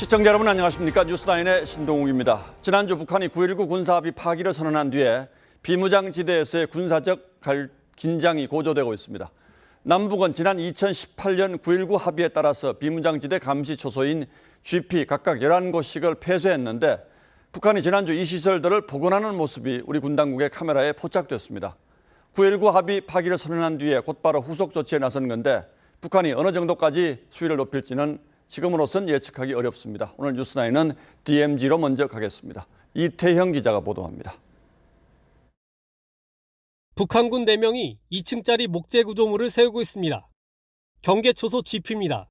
시청자 여러분 안녕하십니까? 뉴스나인의 신동욱입니다. 지난주 북한이 9.19 군사합의 파기를 선언한 뒤에 비무장지대에서의 군사적 긴장이 고조되고 있습니다. 남북은 지난 2018년 9.19 합의에 따라서 비무장지대 감시 초소인 GP 각각 11곳씩을 폐쇄했는데 북한이 지난주 이 시설들을 복원하는 모습이 우리 군 당국의 카메라에 포착됐습니다. 9.19 합의 파기를 선언한 뒤에 곧바로 후속 조치에 나선 건데 북한이 어느 정도까지 수위를 높일지는 지금으로선 예측하기 어렵습니다. 오늘 뉴스나인은 DMZ로 먼저 가겠습니다. 이태형 기자가 보도합니다. 북한군 4명이 2층짜리 목재 구조물을 세우고 있습니다. 경계초소 GP입니다.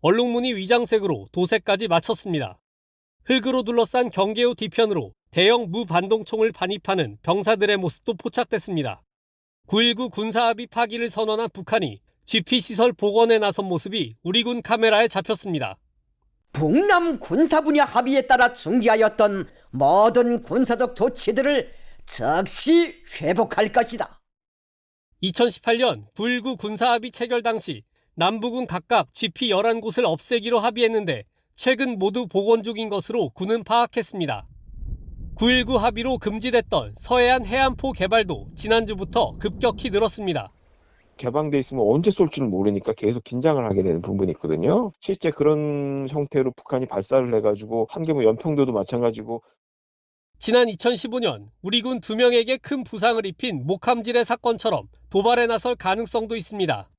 얼룩무늬 위장색으로 도색까지 마쳤습니다. 흙으로 둘러싼 경계호 뒤편으로 대형 무반동총을 반입하는 병사들의 모습도 포착됐습니다. 9.19 군사합의 파기를 선언한 북한이 GP시설 복원에 나선 모습이 우리 군 카메라에 잡혔습니다. 북남 군사 분야 합의에 따라 중지하였던 모든 군사적 조치들을 즉시 회복할 것이다. 2018년 9.19 군사합의 체결 당시 남북은 각각 GP 11곳을 없애기로 합의했는데 최근 모두 복원 중인 것으로 군은 파악했습니다. 9.19 합의로 금지됐던 서해안 해안포 개발도 지난주부터 급격히 늘었습니다. 개방돼 있으면 언제 쏠지를 모르니까 계속 긴장을 하게 되는 부분이 있거든요. 실제 그런 형태로 북한이 발사를 해가지고 한계모 연평도도 마찬가지고. 지난 2015년 우리 군 2명에게 큰 부상을 입힌 목함질의 사건처럼 도발에 나설 가능성도 있습니다.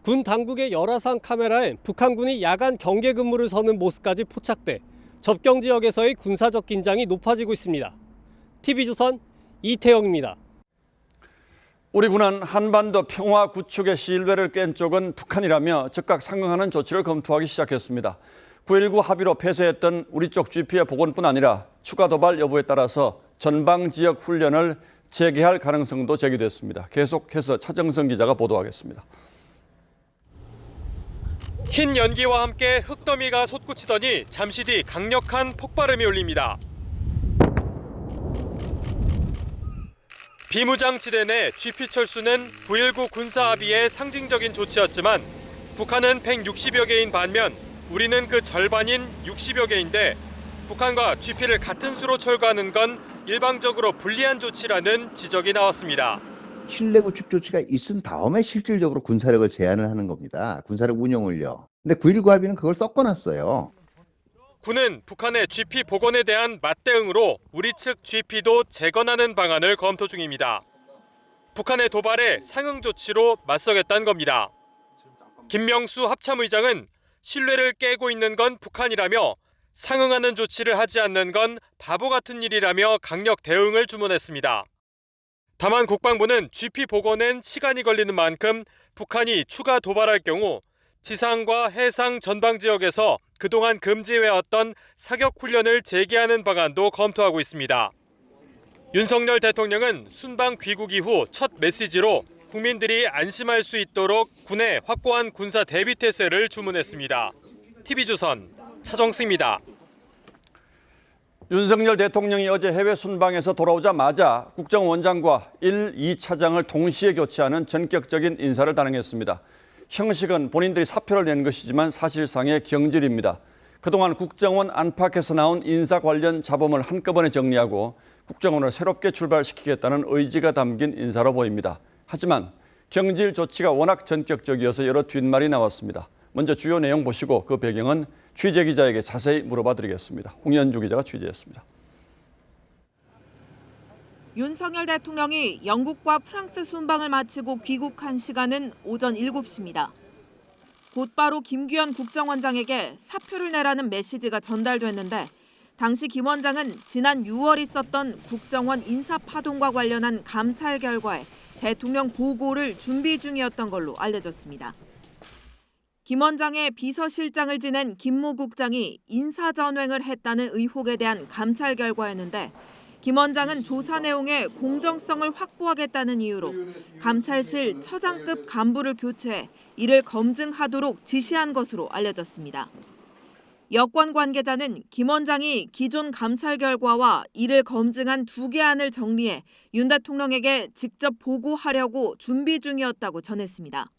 군 당국의 열화상 카메라엔 북한군이 야간 경계 근무를 서는 모습까지 포착돼 접경 지역에서의 군사적 긴장이 높아지고 있습니다. TV조선 이태영입니다. 우리 군은 한반도 평화 구축의 신뢰를 깬 쪽은 북한이라며 즉각 상응하는 조치를 검토하기 시작했습니다. 9.19 합의로 폐쇄했던 우리 쪽 GP의 복원뿐 아니라 추가 도발 여부에 따라서 전방 지역 훈련을 재개할 가능성도 제기됐습니다. 계속해서 차정성 기자가 보도하겠습니다. 흰 연기와 함께 흙더미가 솟구치더니 잠시 뒤 강력한 폭발음이 울립니다. 비무장지대 내 GP 철수는 9.19 군사합의의 상징적인 조치였지만 북한은 160여 개인 반면 우리는 그 절반인 60여 개인데 북한과 GP를 같은 수로 철거하는 건 일방적으로 불리한 조치라는 지적이 나왔습니다. 신뢰 구축 조치가 있은 다음에 실질적으로 군사력을 제한을 하는 겁니다. 군사력 운영을요. 근데 9.19 합의는 그걸 섞어놨어요. 군은 북한의 GP 복원에 대한 맞대응으로 우리 측 GP도 재건하는 방안을 검토 중입니다. 북한의 도발에 상응 조치로 맞서겠다는 겁니다. 김명수 합참의장은 신뢰를 깨고 있는 건 북한이라며 상응하는 조치를 하지 않는 건 바보 같은 일이라며 강력 대응을 주문했습니다. 다만 국방부는 GP 복원엔 시간이 걸리는 만큼 북한이 추가 도발할 경우 지상과 해상 전방 지역에서 그동안 금지해왔던 사격 훈련을 재개하는 방안도 검토하고 있습니다. 윤석열 대통령은 순방 귀국 이후 첫 메시지로 국민들이 안심할 수 있도록 군에 확고한 군사 대비 태세를 주문했습니다. TV조선 차정승입니다. 윤석열 대통령이 어제 해외 순방에서 돌아오자마자 국정원장과 1, 2차장을 동시에 교체하는 전격적인 인사를 단행했습니다. 형식은 본인들이 사표를 낸 것이지만 사실상의 경질입니다. 그동안 국정원 안팎에서 나온 인사 관련 잡음을 한꺼번에 정리하고 국정원을 새롭게 출발시키겠다는 의지가 담긴 인사로 보입니다. 하지만 경질 조치가 워낙 전격적이어서 여러 뒷말이 나왔습니다. 먼저 주요 내용 보시고 그 배경은 취재 기자에게 자세히 물어봐 드리겠습니다. 홍연주 기자가 취재했습니다. 윤석열 대통령이 영국과 프랑스 순방을 마치고 귀국한 시간은 오전 7시입니다. 곧바로 김규현 국정원장에게 사표를 내라는 메시지가 전달됐는데 당시 김 원장은 지난 6월 있었던 국정원 인사파동과 관련한 감찰 결과에 대통령 보고를 준비 중이었던 걸로 알려졌습니다. 김 원장의 비서실장을 지낸 김모 국장이 인사전횡을 했다는 의혹에 대한 감찰 결과였는데 김 원장은 조사 내용의 공정성을 확보하겠다는 이유로 감찰실 처장급 간부를 교체해 이를 검증하도록 지시한 것으로 알려졌습니다. 여권 관계자는 김 원장이 기존 감찰 결과와 이를 검증한 2개 안을 정리해 윤 대통령에게 직접 보고하려고 준비 중이었다고 전했습니다.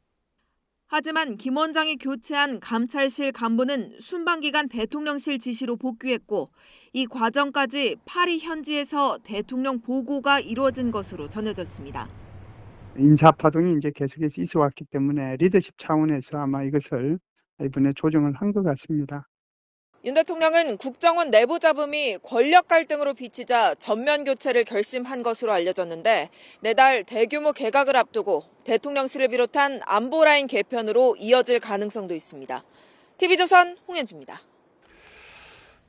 하지만 김 원장이 교체한 감찰실 간부는 순방기간 대통령실 지시로 복귀했고 이 과정까지 파리 현지에서 대통령 보고가 이루어진 것으로 전해졌습니다. 인사파동이 이제 계속해서 있어 왔기 때문에 리더십 차원에서 아마 이것을 이번에 조정을 한 것 같습니다. 윤 대통령은 국정원 내부 잡음이 권력 갈등으로 비치자 전면 교체를 결심한 것으로 알려졌는데 내달 대규모 개각을 앞두고 대통령실을 비롯한 안보 라인 개편으로 이어질 가능성도 있습니다. TV조선 홍현주입니다.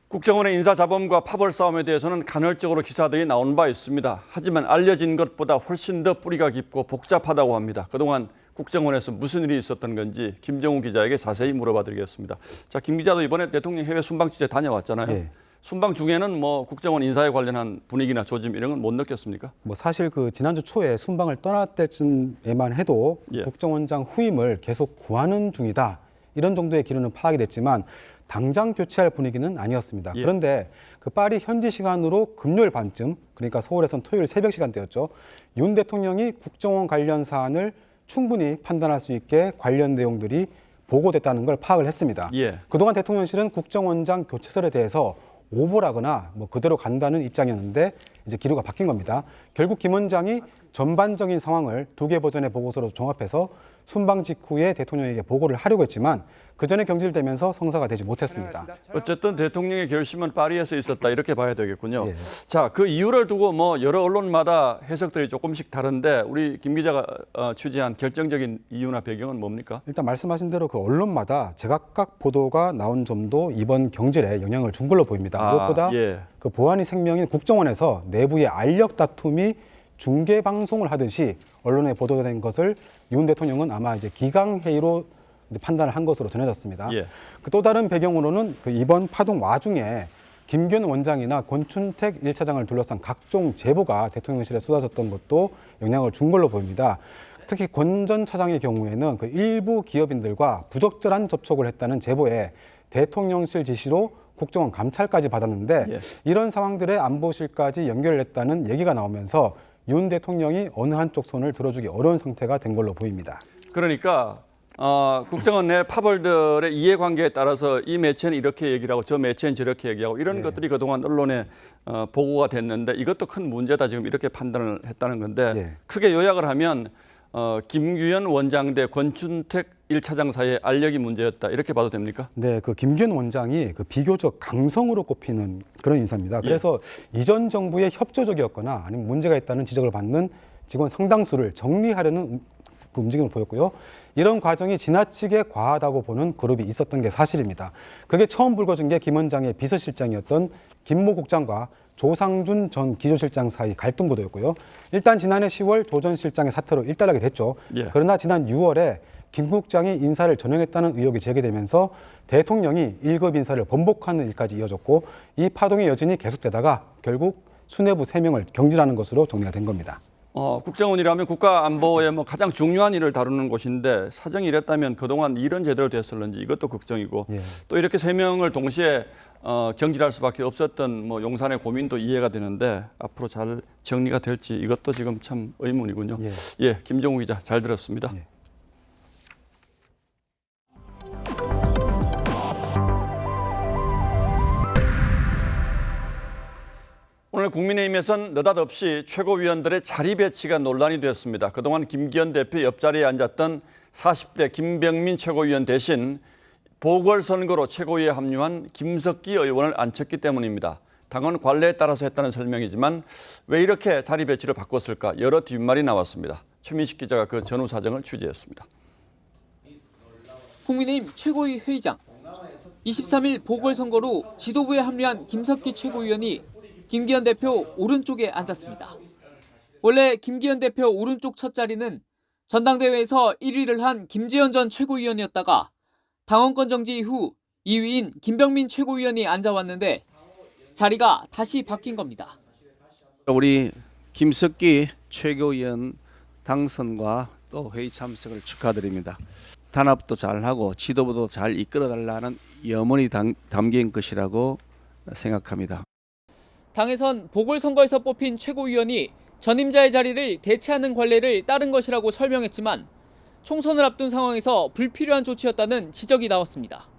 국정원의 인사자범과 파벌 싸움에 대해서는 간헐적으로 기사들이 나온 바 있습니다. 하지만 알려진 것보다 훨씬 더 뿌리가 깊고 복잡하다고 합니다. 그동안 국정원에서 무슨 일이 있었던 건지 김정우 기자에게 자세히 물어봐드리겠습니다. 자, 김 기자도 이번에 대통령 해외 순방 취재 다녀왔잖아요. 예. 순방 중에는 뭐 국정원 인사에 관련한 분위기나 조짐 이런 건 못 느꼈습니까? 뭐 사실 그 지난주 초에 순방을 떠날 때쯤에만 해도 예. 국정원장 후임을 계속 구하는 중이다. 이런 정도의 기류는 파악이 됐지만 당장 교체할 분위기는 아니었습니다. 예. 그런데 그 파리 현지 시간으로 금요일 밤쯤, 그러니까 서울에선 토요일 새벽 시간대였죠. 윤 대통령이 국정원 관련 사안을 충분히 판단할 수 있게 관련 내용들이 보고됐다는 걸 파악을 했습니다. 예. 그동안 대통령실은 국정원장 교체설에 대해서 오보라거나 뭐 그대로 간다는 입장이었는데 이제 기류가 바뀐 겁니다. 결국 김 원장이 전반적인 상황을 2개 버전의 보고서로 종합해서 순방 직후에 대통령에게 보고를 하려고 했지만 그 전에 경질되면서 성사가 되지 못했습니다. 어쨌든 대통령의 결심은 파리에서 있었다 이렇게 봐야 되겠군요. 예. 자, 그 이유를 두고 뭐 여러 언론마다 해석들이 조금씩 다른데 우리 김 기자가 취재한 결정적인 이유나 배경은 뭡니까? 일단 말씀하신 대로 그 언론마다 제각각 보도가 나온 점도 이번 경질에 영향을 준 걸로 보입니다. 무엇보다 예. 그 보안이 생명인 국정원에서 내부의 알력 다툼이 중계 방송을 하듯이 언론에 보도된 것을 윤 대통령은 아마 이제 기강회의로 이제 판단을 한 것으로 전해졌습니다. 예. 그 또 다른 배경으로는 그 이번 파동 와중에 김기현 원장이나 권춘택 1차장을 둘러싼 각종 제보가 대통령실에 쏟아졌던 것도 영향을 준 걸로 보입니다. 특히 권 전 차장의 경우에는 그 일부 기업인들과 부적절한 접촉을 했다는 제보에 대통령실 지시로 국정원 감찰까지 받았는데 예. 이런 상황들에 안보실까지 연결했다는 얘기가 나오면서 윤 대통령이 어느 한쪽 손을 들어주기 어려운 상태가 된 걸로 보입니다. 그러니까 국정원 내 파벌들의 이해관계에 따라서 이 매체는 이렇게 얘기를 하고 저 매체는 저렇게 얘기하고 이런 것들이 그동안 언론에 보고가 됐는데 이것도 큰 문제다 지금 이렇게 판단을 했다는 건데 예. 크게 요약을 하면 김규현 원장 대 권춘택 1차장 사이의 알력이 문제였다 이렇게 봐도 됩니까? 네, 그 김기현 원장이 그 비교적 강성으로 꼽히는 그런 인사입니다. 그래서 이전 정부의 협조적이었거나 아니면 문제가 있다는 지적을 받는 직원 상당수를 정리하려는 그 움직임을 보였고요. 이런 과정이 지나치게 과하다고 보는 그룹이 있었던 게 사실입니다. 그게 처음 불거진 게 김 원장의 비서실장이었던 김모 국장과 조상준 전 기조실장 사이 갈등 구도였고요. 일단 지난해 10월 조 전 실장의 사퇴로 일단락이 됐죠. 예. 그러나 지난 6월에 김 국장이 인사를 전형했다는 의혹이 제기되면서 대통령이 1급 인사를 번복하는 일까지 이어졌고 이 파동의 여진이 계속되다가 결국 수뇌부 3명을 경질하는 것으로 정리가 된 겁니다. 국정원이라면 국가안보의 뭐 가장 중요한 일을 다루는 곳인데 사정이 이랬다면 그동안 일은 제대로 됐을는지 이것도 걱정이고 예. 또 이렇게 3명을 동시에 경질할 수밖에 없었던 뭐 용산의 고민도 이해가 되는데 앞으로 잘 정리가 될지 이것도 지금 참 의문이군요. 예, 김정우 기자 잘 들었습니다. 예. 오늘 국민의힘에선 느닷없이 최고위원들의 자리 배치가 논란이 됐습니다. 그동안 김기현 대표 옆자리에 앉았던 40대 김병민 최고위원 대신 보궐선거로 최고위에 합류한 김석기 의원을 앉혔기 때문입니다. 당은 관례에 따라서 했다는 설명이지만 왜 이렇게 자리 배치를 바꿨을까 여러 뒷말이 나왔습니다. 최민식 기자가 그 전후 사정을 취재했습니다. 국민의힘 최고위 회의장. 23일 보궐선거로 지도부에 합류한 김석기 최고위원이 김기현 대표 오른쪽에 앉았습니다. 원래 김기현 대표 오른쪽 첫 자리는 전당대회에서 1위를 한 김재현 전 최고위원이었다가 당원권 정지 이후 2위인 김병민 최고위원이 앉아왔는데 자리가 다시 바뀐 겁니다. 우리 김석기 최고위원 당선과 또 회의 참석을 축하드립니다. 단합도 잘하고 지도부도 잘 이끌어달라는 염원이 담긴 것이라고 생각합니다. 당에선 보궐선거에서 뽑힌 최고위원이 전임자의 자리를 대체하는 관례를 따른 것이라고 설명했지만 총선을 앞둔 상황에서 불필요한 조치였다는 지적이 나왔습니다.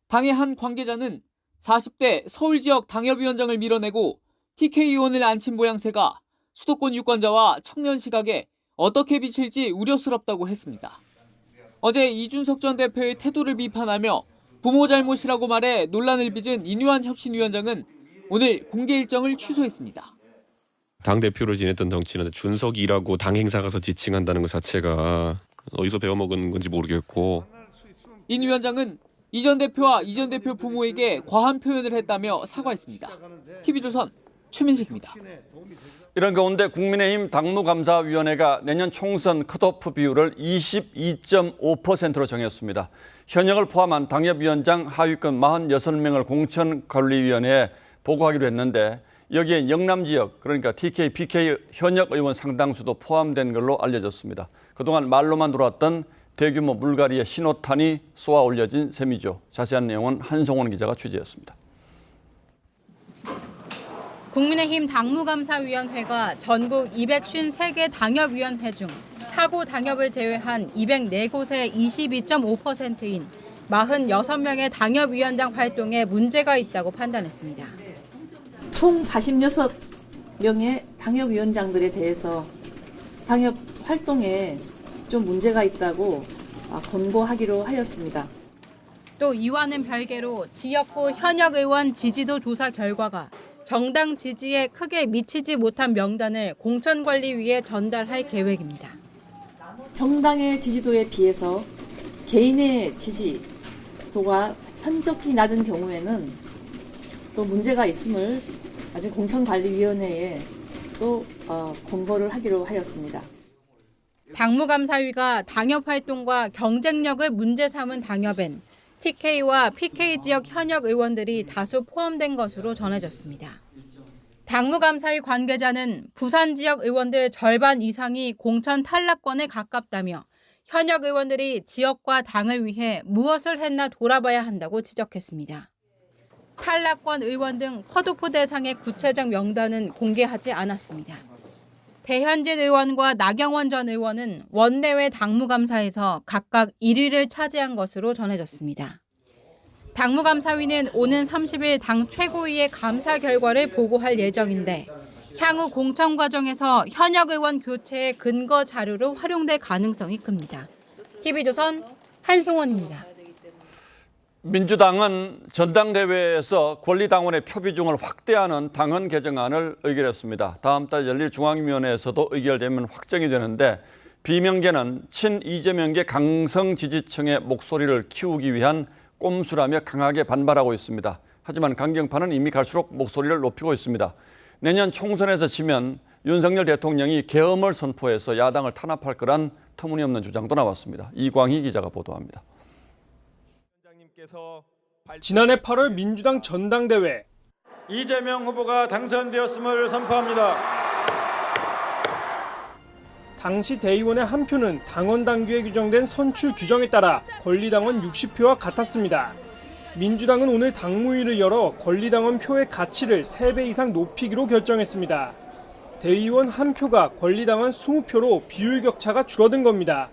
당의 한 관계자는 40대 서울 지역 당협위원장을 밀어내고 TK 의원을 앉힌 모양새가 수도권 유권자와 청년 시각에 어떻게 비칠지 우려스럽다고 했습니다. 어제 이준석 전 대표의 태도를 비판하며 부모 잘못이라고 말해 논란을 빚은 인유한 혁신위원장은 오늘 공개 일정을 취소했습니다. 당대표로 지냈던 정치는 준석이라고 당 행사 가서 지칭한다는 것 자체가 어디서 배워먹은 건지 모르겠고. 인 위원장은 이 전 대표와 이 전 대표 부모에게 과한 표현을 했다며 사과했습니다. TV조선 최민식입니다. 이런 가운데 국민의힘 당무감사위원회가 내년 총선 컷오프 비율을 22.5%로 정했습니다. 현역을 포함한 당협위원장 하위권 46명을 공천관리위원회에 보고하기로 했는데 여기에 영남 지역, 그러니까 TK, PK 현역 의원 상당수도 포함된 걸로 알려졌습니다. 그동안 말로만 돌았던 대규모 물갈이의 신호탄이 쏘아 올려진 셈이죠. 자세한 내용은 한송원 기자가 취재했습니다. 국민의힘 당무감사위원회가 전국 253개 당협위원회 중 사고 당협을 제외한 204곳의 22.5%인 46명의 당협위원장 활동에 문제가 있다고 판단했습니다. 총 46명의 당협위원장들에 대해서 당협 활동에 좀 문제가 있다고 권고하기로 하였습니다. 또 이와는 별개로 지역구 현역 의원 지지도 조사 결과가 정당 지지에 크게 미치지 못한 명단을 공천관리위에 전달할 계획입니다. 정당의 지지도에 비해서 개인의 지지도가 현저히 낮은 경우에는 또 문제가 있음을 나중에 공천관리위원회에 또 권고를 하기로 하였습니다. 당무감사위가 당협활동과 경쟁력을 문제 삼은 당협엔 TK와 PK 지역 현역 의원들이 다수 포함된 것으로 전해졌습니다. 당무감사위 관계자는 부산 지역 의원들 절반 이상이 공천 탈락권에 가깝다며 현역 의원들이 지역과 당을 위해 무엇을 했나 돌아봐야 한다고 지적했습니다. 탈락권 의원 등 컷오프 대상의 구체적 명단은 공개하지 않았습니다. 배현진 의원과 나경원 전 의원은 원내외 당무감사에서 각각 1위를 차지한 것으로 전해졌습니다. 당무감사위는 오는 30일 당 최고위의 감사 결과를 보고할 예정인데 향후 공천 과정에서 현역 의원 교체의 근거 자료로 활용될 가능성이 큽니다. TV조선 한송원입니다. 민주당은 전당대회에서 권리당원의 표 비중을 확대하는 당헌 개정안을 의결했습니다. 다음 달 열릴 중앙위원회에서도 의결되면 확정이 되는데 비명계는 친 이재명계 강성 지지층의 목소리를 키우기 위한 꼼수라며 강하게 반발하고 있습니다. 하지만 강경파는 이미 갈수록 목소리를 높이고 있습니다. 내년 총선에서 지면 윤석열 대통령이 계엄을 선포해서 야당을 탄압할 거란 터무니없는 주장도 나왔습니다. 이광희 기자가 보도합니다. 지난해 8월 민주당 전당대회 이재명 후보가 당선되었음을 선포합니다. 당시 대의원의 한 표는 당원 당규에 규정된 선출 규정에 따라 권리당원 60표와 같았습니다. 민주당은 오늘 당무위를 열어 권리당원 표의 가치를 3배 이상 높이기로 결정했습니다. 대의원 한 표가 권리당원 20표로 비율 격차가 줄어든 겁니다.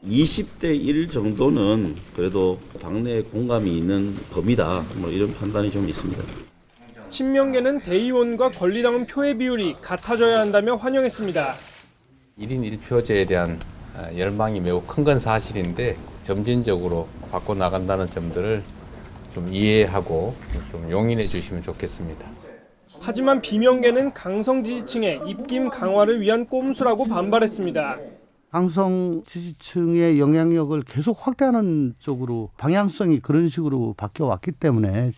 20대 1 정도는 그래도 당내에 공감이 있는 범위다. 이런 판단이 좀 있습니다. 친명계는 대의원과 권리당원 표의 비율이 같아져야 한다며 환영했습니다. 1인 1표제에 대한 열망이 매우 큰 건 사실인데 점진적으로 바꿔나간다는 점들을 좀 이해하고 좀 용인해 주시면 좋겠습니다. 하지만 비명계는 강성 지지층의 입김 강화를 위한 꼼수라고 반발했습니다. 강성 지지층의 영향력을 계속 확대하는 쪽으로 방향성이 그런 식으로 바뀌어왔기 때문에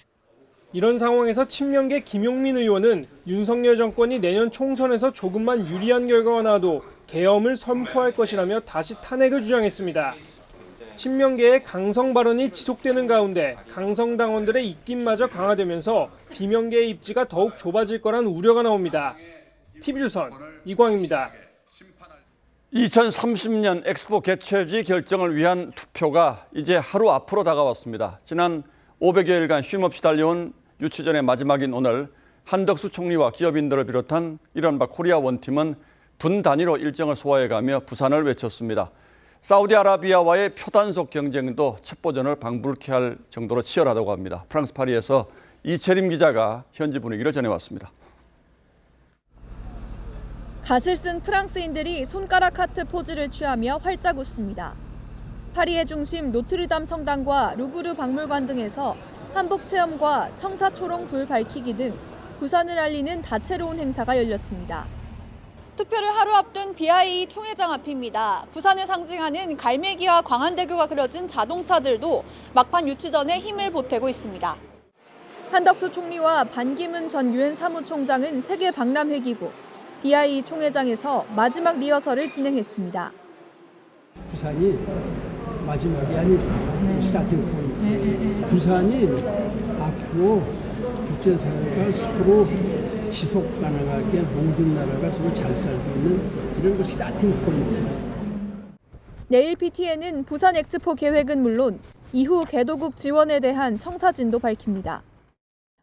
이런 상황에서 친명계 김용민 의원은 윤석열 정권이 내년 총선에서 조금만 유리한 결과가 나와도 계엄을 선포할 것이라며 다시 탄핵을 주장했습니다. 친명계의 강성 발언이 지속되는 가운데 강성 당원들의 입김마저 강화되면서 비명계의 입지가 더욱 좁아질 거란 우려가 나옵니다. TV조선 이광입니다. 2030년 엑스포 개최지 결정을 위한 투표가 이제 하루 앞으로 다가왔습니다. 지난 500여일간 쉼없이 달려온 유치전의 마지막인 오늘 한덕수 총리와 기업인들을 비롯한 이른바 코리아 원팀은 분 단위로 일정을 소화해가며 부산을 외쳤습니다. 사우디아라비아와의 표단속 경쟁도 첩보전을 방불케 할 정도로 치열하다고 합니다. 프랑스 파리에서 이채림 기자가 현지 분위기를 전해왔습니다. 갓을 쓴 프랑스인들이 손가락 하트 포즈를 취하며 활짝 웃습니다. 파리의 중심 노트르담 성당과 루브르 박물관 등에서 한복 체험과 청사초롱 불 밝히기 등 부산을 알리는 다채로운 행사가 열렸습니다. 투표를 하루 앞둔 BIE 총회장 앞입니다. 부산을 상징하는 갈매기와 광안대교가 그려진 자동차들도 막판 유치 전에 힘을 보태고 있습니다. 한덕수 총리와 반기문 전 유엔 사무총장은 세계 박람회기구 BIE 총회장에서 마지막 리허설을 진행했습니다. 부산이 마지막이 아니다. 스타팅 포인트. 부산이 앞으로 국제사회가 서로 지속 가능하게 모든 나라가 서로 잘 살고 있는 이런 스타팅 포인트. 내일 PT에는 부산 엑스포 계획은 물론 이후 개도국 지원에 대한 청사진도 밝힙니다.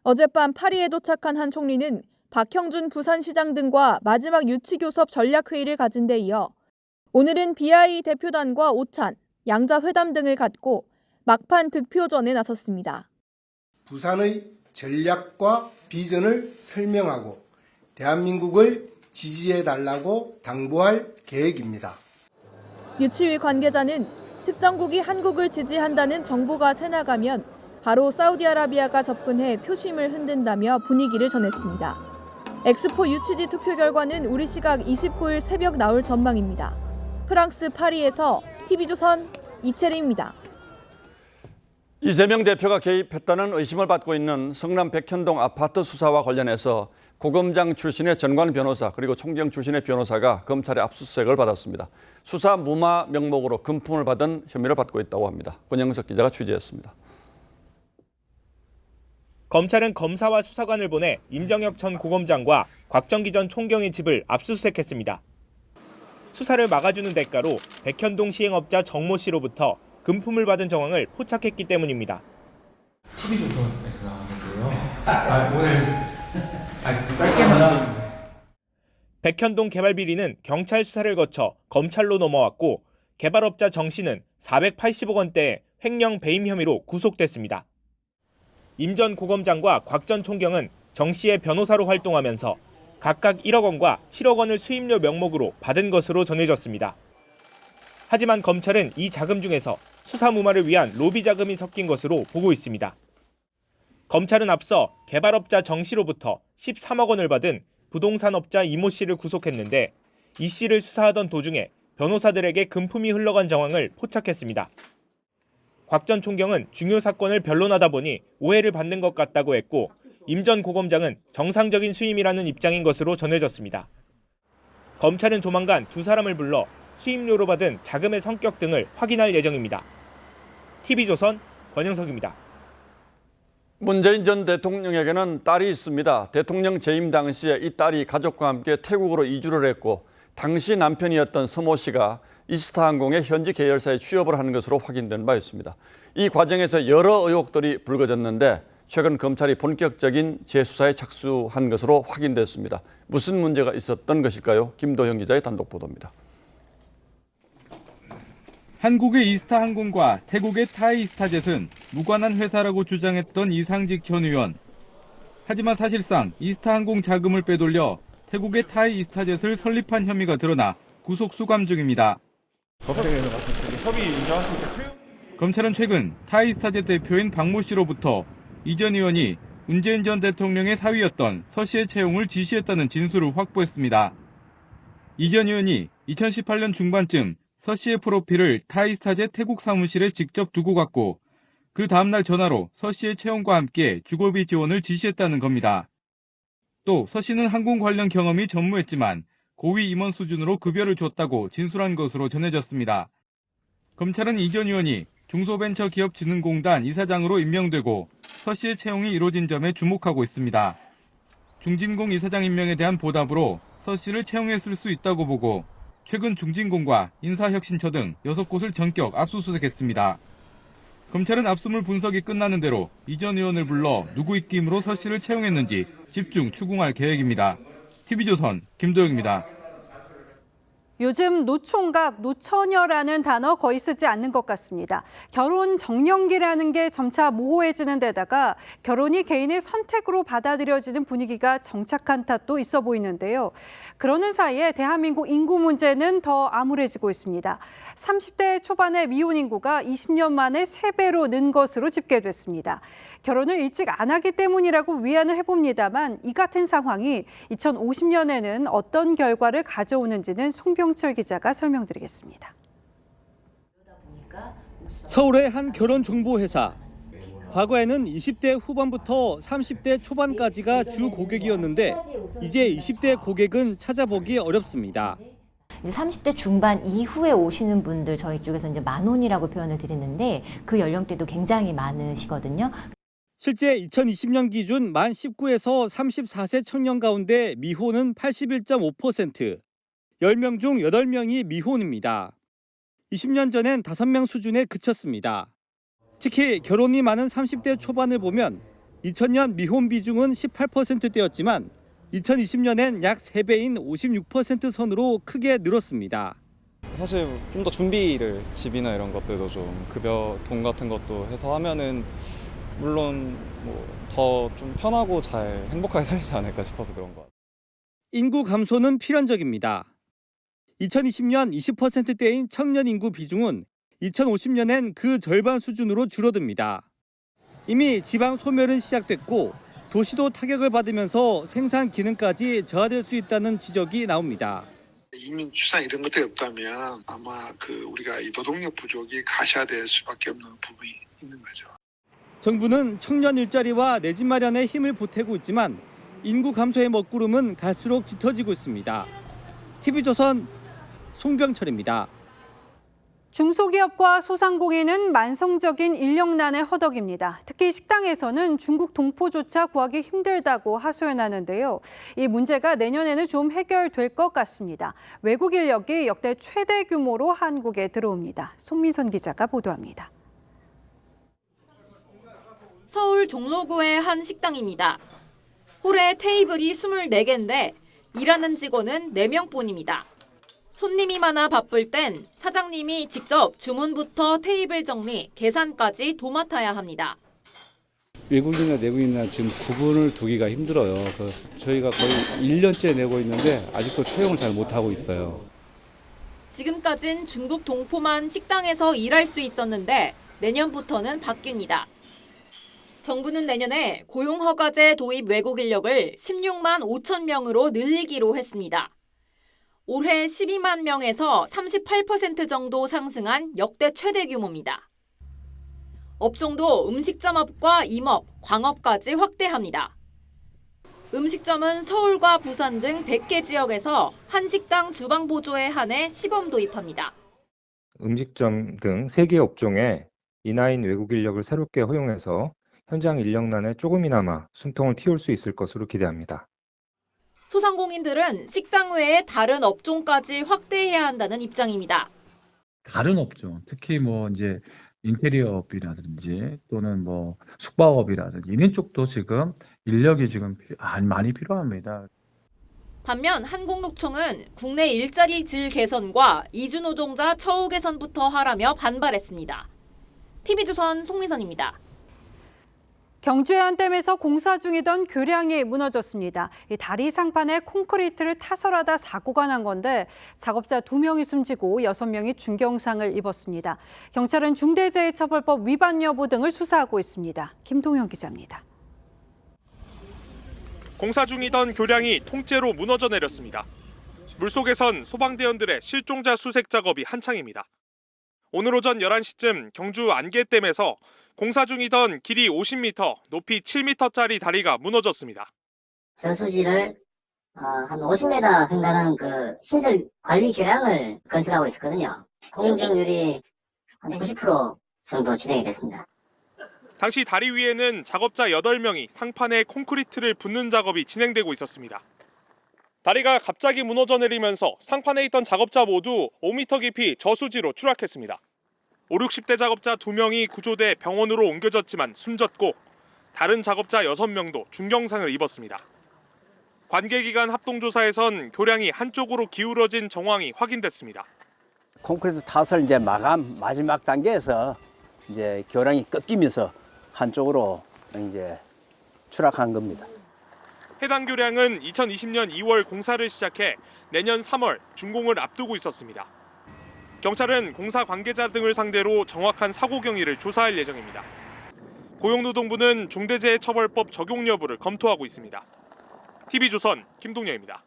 어젯밤 파리에 도착한 한 총리는 박형준 부산시장 등과 마지막 유치교섭 전략회의를 가진 데 이어 오늘은 BIE 대표단과 오찬, 양자회담 등을 갖고 막판 득표전에 나섰습니다. 부산의 전략과 비전을 설명하고 대한민국을 지지해달라고 당부할 계획입니다. 유치위 관계자는 특정국이 한국을 지지한다는 정보가 새나가면 바로 사우디아라비아가 접근해 표심을 흔든다며 분위기를 전했습니다. 엑스포 유치지 투표 결과는 우리 시각 29일 새벽 나올 전망입니다. 프랑스 파리에서 TV조선 이채리입니다. 이재명 대표가 개입했다는 의심을 받고 있는 성남 백현동 아파트 수사와 관련해서 고검장 출신의 전관 변호사 그리고 총경 출신의 변호사가 검찰의 압수수색을 받았습니다. 수사 무마 명목으로 금품을 받은 혐의를 받고 있다고 합니다. 권영석 기자가 취재했습니다. 검찰은 검사와 수사관을 보내 임정혁 전 고검장과 곽정기 전 총경의 집을 압수수색했습니다. 수사를 막아주는 대가로 백현동 시행업자 정모 씨로부터 금품을 받은 정황을 포착했기 때문입니다. TV조선에서 나왔는데요. 오늘 짧게만 백현동 개발 비리는 경찰 수사를 거쳐 검찰로 넘어왔고 개발업자 정 씨는 480억 원대의 횡령 배임 혐의로 구속됐습니다. 임 전 고검장과 곽 전 총경은 정 씨의 변호사로 활동하면서 각각 1억 원과 7억 원을 수임료 명목으로 받은 것으로 전해졌습니다. 하지만 검찰은 이 자금 중에서 수사 무마를 위한 로비 자금이 섞인 것으로 보고 있습니다. 검찰은 앞서 개발업자 정 씨로부터 13억 원을 받은 부동산업자 이모 씨를 구속했는데 이 씨를 수사하던 도중에 변호사들에게 금품이 흘러간 정황을 포착했습니다. 곽 전 총경은 중요 사건을 변론하다 보니 오해를 받는 것 같다고 했고 임 전 고검장은 정상적인 수임이라는 입장인 것으로 전해졌습니다. 검찰은 조만간 두 사람을 불러 수임료로 받은 자금의 성격 등을 확인할 예정입니다. TV조선 권영석입니다. 문재인 전 대통령에게는 딸이 있습니다. 대통령 재임 당시에 이 딸이 가족과 함께 태국으로 이주를 했고 당시 남편이었던 서모 씨가 이스타항공의 현지 계열사에 취업을 한 것으로 확인된 바 있습니다. 이 과정에서 여러 의혹들이 불거졌는데 최근 검찰이 본격적인 재수사에 착수한 것으로 확인됐습니다. 무슨 문제가 있었던 것일까요? 김도형 기자의 단독 보도입니다. 한국의 이스타항공과 태국의 타이이스타젯은 무관한 회사라고 주장했던 이상직 전 의원. 하지만 사실상 이스타항공 자금을 빼돌려 태국의 타이이스타젯을 설립한 혐의가 드러나 구속 수감 중입니다. 검찰은 최근 타이이스타젯 대표인 박모 씨로부터 이 전 의원이 문재인 전 대통령의 사위였던 서 씨의 채용을 지시했다는 진술을 확보했습니다. 이 전 의원이 2018년 중반쯤 서 씨의 프로필을 타이이스타젯 태국 사무실에 직접 두고 갔고 그 다음날 전화로 서 씨의 채용과 함께 주거비 지원을 지시했다는 겁니다. 또 서 씨는 항공 관련 경험이 전무했지만 고위 임원 수준으로 급여를 줬다고 진술한 것으로 전해졌습니다. 검찰은 이 전 의원이 중소벤처기업진흥공단 이사장으로 임명되고 서 씨의 채용이 이루어진 점에 주목하고 있습니다. 중진공 이사장 임명에 대한 보답으로 서 씨를 채용했을 수 있다고 보고 최근 중진공과 인사혁신처 등 6곳을 전격 압수수색했습니다. 검찰은 압수물 분석이 끝나는 대로 이 전 의원을 불러 누구 입김으로 서 씨를 채용했는지 집중 추궁할 계획입니다. TV조선 김도영입니다. 요즘 노총각, 노처녀라는 단어 거의 쓰지 않는 것 같습니다. 결혼 정년기라는 게 점차 모호해지는 데다가 결혼이 개인의 선택으로 받아들여지는 분위기가 정착한 탓도 있어 보이는데요. 그러는 사이에 대한민국 인구 문제는 더 암울해지고 있습니다. 30대 초반의 미혼 인구가 20년 만에 3배로 는 것으로 집계됐습니다. 결혼을 일찍 안 하기 때문이라고 위안을 해봅니다만 이 같은 상황이 2050년에는 어떤 결과를 가져오는지는 송병철 기자가 설명드리겠습니다. 서울의 한 결혼 정보 회사. 과거에는 20대 후반부터 30대 초반까지가 주 고객이었는데 이제 20대 고객은 찾아보기 어렵습니다. 이제 30대 중반 이후에 오시는 분들 저희 쪽에서 이제 만혼이라고 표현을 드리는데 그 연령대도 굉장히 많으시거든요. 실제 2020년 기준 만 19에서 34세 청년 가운데 미혼은 81.5%, 10명 중 8명이 미혼입니다. 20년 전엔 5명 수준에 그쳤습니다. 특히 결혼이 많은 30대 초반을 보면 2000년 미혼 비중은 18%대였지만 2020년엔 약 3배인 56% 선으로 크게 늘었습니다. 사실 좀 더 준비를 집이나 이런 것들도 좀 급여 돈 같은 것도 해서 하면은 물론 더 좀 편하고 잘 행복하게 살지 않을까 싶어서 그런 것 같아요. 인구 감소는 필연적입니다. 2020년 20%대인 청년 인구 비중은 2050년엔 그 절반 수준으로 줄어듭니다. 이미 지방 소멸은 시작됐고 도시도 타격을 받으면서 생산 기능까지 저하될 수 있다는 지적이 나옵니다. 이민 출산 이런 것들이 없다면 아마 우리가 이 노동력 부족이 가셔야될 수밖에 없는 부분이 있는 거죠. 정부는 청년 일자리와 내 집 마련에 힘을 보태고 있지만 인구 감소의 먹구름은 갈수록 짙어지고 있습니다. TV조선 송병철입니다. 중소기업과 소상공인은 만성적인 인력난에 허덕입니다. 특히 식당에서는 중국 동포조차 구하기 힘들다고 하소연하는데요. 이 문제가 내년에는 좀 해결될 것 같습니다. 외국 인력이 역대 최대 규모로 한국에 들어옵니다. 손민선 기자가 보도합니다. 서울 종로구의 한 식당입니다. 홀에 테이블이 24개인데 일하는 직원은 4명뿐입니다. 손님이 많아 바쁠 땐 사장님이 직접 주문부터 테이블 정리, 계산까지 도맡아야 합니다. 외국인이나 내국인이나 지금 구분을 두기가 힘들어요. 저희가 거의 1년째 내고 있는데 아직도 채용을 잘 못하고 있어요. 지금까진 중국 동포만 식당에서 일할 수 있었는데 내년부터는 바뀝니다. 정부는 내년에 고용허가제 도입 외국 인력을 16만 5천 명으로 늘리기로 했습니다. 올해 12만 명에서 38% 정도 상승한 역대 최대 규모입니다. 업종도 음식점업과 임업, 광업까지 확대합니다. 음식점은 서울과 부산 등 100개 지역에서 한식당 주방 보조에 한해 시범 도입합니다. 음식점 등 3개 업종에 인하인 외국 인력을 새롭게 허용해서 현장 인력난에 조금이나마 숨통을 틔울 수 있을 것으로 기대합니다. 소상공인들은 식당 외에 다른 업종까지 확대해야 한다는 입장입니다. 다른 업종, 특히 이제 인테리어업이라든지 또는 숙박업이라든지 이런 쪽도 지금 인력이 지금 많이 필요합니다. 반면 한국노총은 국내 일자리 질 개선과 이주 노동자 처우 개선부터 하라며 반발했습니다. TV조선 송민선입니다. 경주의 한 댐에서 공사 중이던 교량이 무너졌습니다. 이 다리 상판에 콘크리트를 타설하다 사고가 난 건데 작업자 2명이 숨지고 6명이 중경상을 입었습니다. 경찰은 중대재해처벌법 위반 여부 등을 수사하고 있습니다. 김동현 기자입니다. 공사 중이던 교량이 통째로 무너져 내렸습니다. 물속에선 소방대원들의 실종자 수색 작업이 한창입니다. 오늘 오전 11시쯤 경주 안개댐에서 공사 중이던 길이 50m, 높이 7m짜리 다리가 무너졌습니다. 저수지를 한 50m 횡단하는 신설 관리 교량을 건설하고 있었거든요. 공정률이 한 90% 정도 진행이 됐습니다. 당시 다리 위에는 작업자 8명이 상판에 콘크리트를 붓는 작업이 진행되고 있었습니다. 다리가 갑자기 무너져 내리면서 상판에 있던 작업자 모두 5m 깊이 저수지로 추락했습니다. 5, 60대 작업자 2명이 구조돼 병원으로 옮겨졌지만 숨졌고 다른 작업자 6명도 중경상을 입었습니다. 관계기관 합동조사에선 교량이 한쪽으로 기울어진 정황이 확인됐습니다. 콘크리트 타설 이제 마지막 단계에서 이제 교량이 꺾이면서 한쪽으로 이제 추락한 겁니다. 해당 교량은 2020년 2월 공사를 시작해 내년 3월 준공을 앞두고 있었습니다. 경찰은 공사 관계자 등을 상대로 정확한 사고 경위를 조사할 예정입니다. 고용노동부는 중대재해처벌법 적용 여부를 검토하고 있습니다. TV조선 김동영입니다.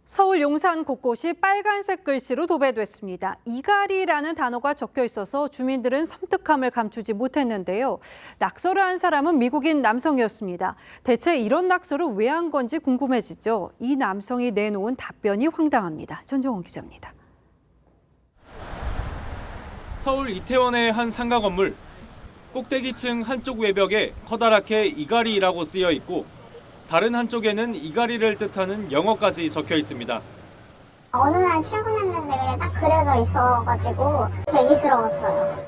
서울 용산 곳곳이 빨간색 글씨로 도배됐습니다. 이갈이라는 단어가 적혀 있어서 주민들은 섬뜩함을 감추지 못했는데요. 낙서를 한 사람은 미국인 남성이었습니다. 대체 이런 낙서를 왜 한 건지 궁금해지죠. 이 남성이 내놓은 답변이 황당합니다. 전정원 기자입니다. 서울 이태원의 한 상가 건물. 꼭대기층 한쪽 외벽에 커다랗게 이갈이라고 쓰여 있고 다른 한쪽에는 이갈이를 뜻하는 영어까지 적혀 있습니다. 어느 날 출근했는데 그게 딱 그려져 있어가지고 대기스러웠어요.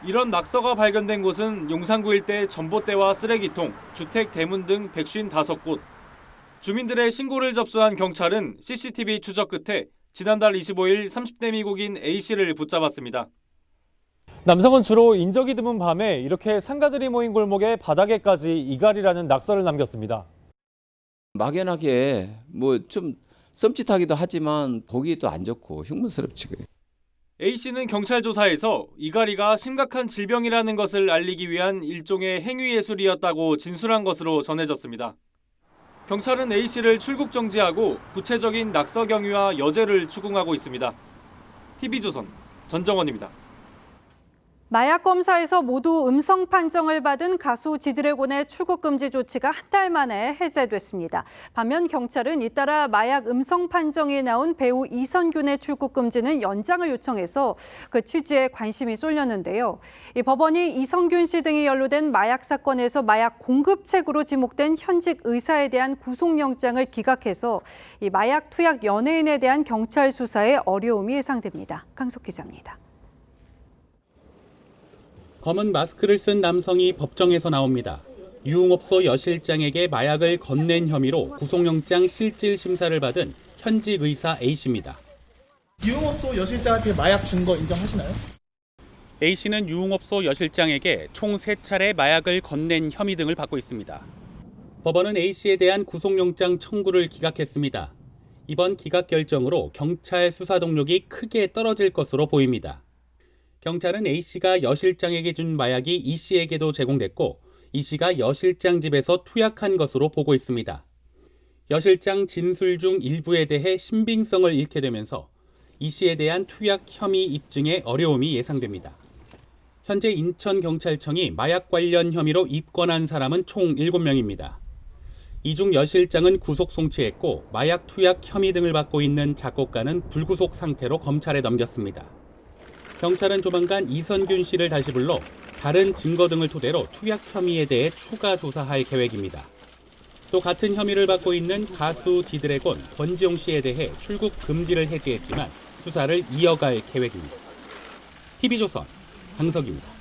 이런 낙서가 발견된 곳은 용산구 일대 전봇대와 쓰레기통, 주택 대문 등 155곳. 주민들의 신고를 접수한 경찰은 CCTV 추적 끝에 지난달 25일 30대 미국인 A씨를 붙잡았습니다. 남성은 주로 인적이 드문 밤에 이렇게 상가들이 모인 골목에 바닥에까지 이갈이라는 낙서를 남겼습니다. 막연하게 뭐 좀 썸짓하기도 하지만 보기 또 안 좋고 흉물스럽지. A씨는 경찰 조사에서 이갈이가 심각한 질병이라는 것을 알리기 위한 일종의 행위예술이었다고 진술한 것으로 전해졌습니다. 경찰은 A씨를 출국 정지하고 구체적인 낙서 경위와 여죄를 추궁하고 있습니다. TV조선 전정원입니다. 마약 검사에서 모두 음성 판정을 받은 가수 지드래곤의 출국 금지 조치가 한 달 만에 해제됐습니다. 반면 경찰은 잇따라 마약 음성 판정이 나온 배우 이선균의 출국 금지는 연장을 요청해서 그 취지에 관심이 쏠렸는데요. 이 법원이 이선균 씨 등이 연루된 마약 사건에서 마약 공급책으로 지목된 현직 의사에 대한 구속영장을 기각해서 이 마약 투약 연예인에 대한 경찰 수사에 어려움이 예상됩니다. 강석 기자입니다. 검은 마스크를 쓴 남성이 법정에서 나옵니다. 유흥업소 여실장에게 마약을 건넨 혐의로 구속영장 실질 심사를 받은 현직 의사 A씨입니다. 유흥업소 여실장한테 마약 준 거 인정하시나요? A씨는 유흥업소 여실장에게 총 3차례 마약을 건넨 혐의 등을 받고 있습니다. 법원은 A씨에 대한 구속영장 청구를 기각했습니다. 이번 기각 결정으로 경찰 수사 동력이 크게 떨어질 것으로 보입니다. 경찰은 A씨가 여실장에게 준 마약이 E씨에게도 제공됐고 E씨가 여실장 집에서 투약한 것으로 보고 있습니다. 여실장 진술 중 일부에 대해 신빙성을 잃게 되면서 E씨에 대한 투약 혐의 입증에 어려움이 예상됩니다. 현재 인천경찰청이 마약 관련 혐의로 입건한 사람은 총 7명입니다. 이 중 여실장은 구속 송치했고 마약 투약 혐의 등을 받고 있는 작곡가는 불구속 상태로 검찰에 넘겼습니다. 경찰은 조만간 이선균 씨를 다시 불러 다른 증거 등을 토대로 투약 혐의에 대해 추가 조사할 계획입니다. 또 같은 혐의를 받고 있는 가수 지드래곤 권지용 씨에 대해 출국 금지를 해제했지만 수사를 이어갈 계획입니다. TV조선 강석입니다.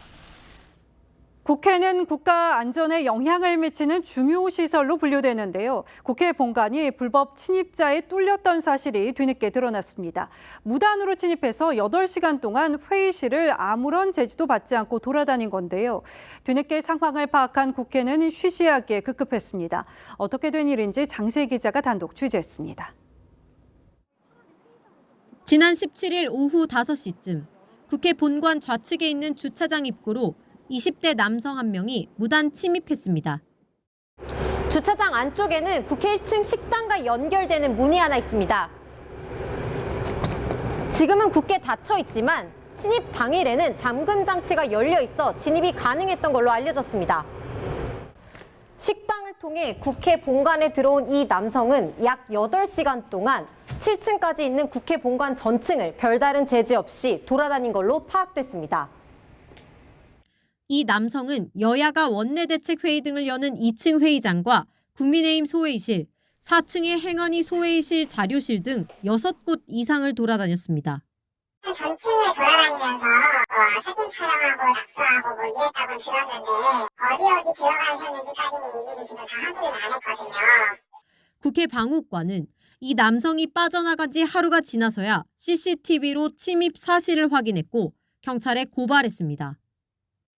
국회는 국가 안전에 영향을 미치는 중요 시설로 분류되는데요. 국회 본관이 불법 침입자에 뚫렸던 사실이 뒤늦게 드러났습니다. 무단으로 침입해서 8시간 동안 회의실을 아무런 제지도 받지 않고 돌아다닌 건데요. 뒤늦게 상황을 파악한 국회는 쉬쉬하기에 급급했습니다. 어떻게 된 일인지 장세 기자가 단독 취재했습니다. 지난 17일 오후 5시쯤 국회 본관 좌측에 있는 주차장 입구로 20대 남성 한 명이 무단 침입했습니다. 주차장 안쪽에는 국회 1층 식당과 연결되는 문이 하나 있습니다. 지금은 굳게 닫혀 있지만 침입 당일에는 잠금 장치가 열려 있어 진입이 가능했던 걸로 알려졌습니다. 식당을 통해 국회 본관에 들어온 이 남성은 약 8시간 동안 7층까지 있는 국회 본관 전층을 별다른 제지 없이 돌아다닌 걸로 파악됐습니다. 이 남성은 여야가 원내대책회의 등을 여는 2층 회의장과 국민의힘 소회의실, 4층의 행안위 소회의실 자료실 등 6곳 이상을 돌아다녔습니다. 전층을 돌아다니면서 사진 촬영하고 낙서하고 뭐 이랬다고 들었는데 어디 들어가셨는지까지는 일일이 지금 다 확인은 안 했거든요. 국회 방호과는 이 남성이 빠져나간 지 하루가 지나서야 CCTV로 침입 사실을 확인했고 경찰에 고발했습니다.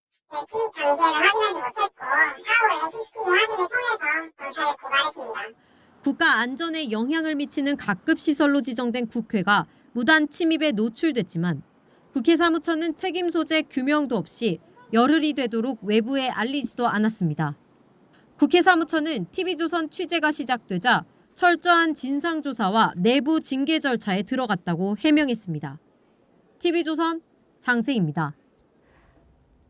침입 당시에는 확인하지 못했고 사후에 CCTV 확인을 통해서 경찰에 고발했습니다. 국가 안전에 영향을 미치는 각급 시설로 지정된 국회가 무단 침입에 노출됐지만 국회 사무처는 책임 소재 규명도 없이 열흘이 되도록 외부에 알리지도 않았습니다. 국회 사무처는 TV조선 취재가 시작되자 철저한 진상조사와 내부 징계 절차에 들어갔다고 해명했습니다. TV조선 장세희입니다.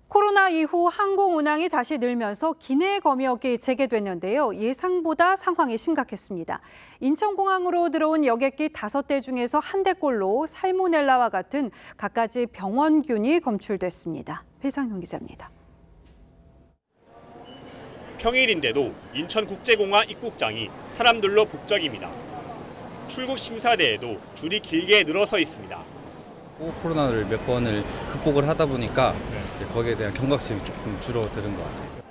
코로나 이후 항공 운항이 다시 늘면서 기내 검역이 재개됐는데요. 예상보다 상황이 심각했습니다. 인천공항으로 들어온 여객기 5대 중에서 한 대꼴로 살모넬라와 같은 갖가지 병원균이 검출됐습니다. 배상용 기자입니다. 평일인데도 인천국제공항 입국장이 사람들로 북적입니다. 출국 심사대에도 줄이 길게 늘어서 있습니다. 코로나를 몇 번을 극복을 하다 보니까 이제 거기에 대한 경각심이 조금 줄어드는 것 같아요.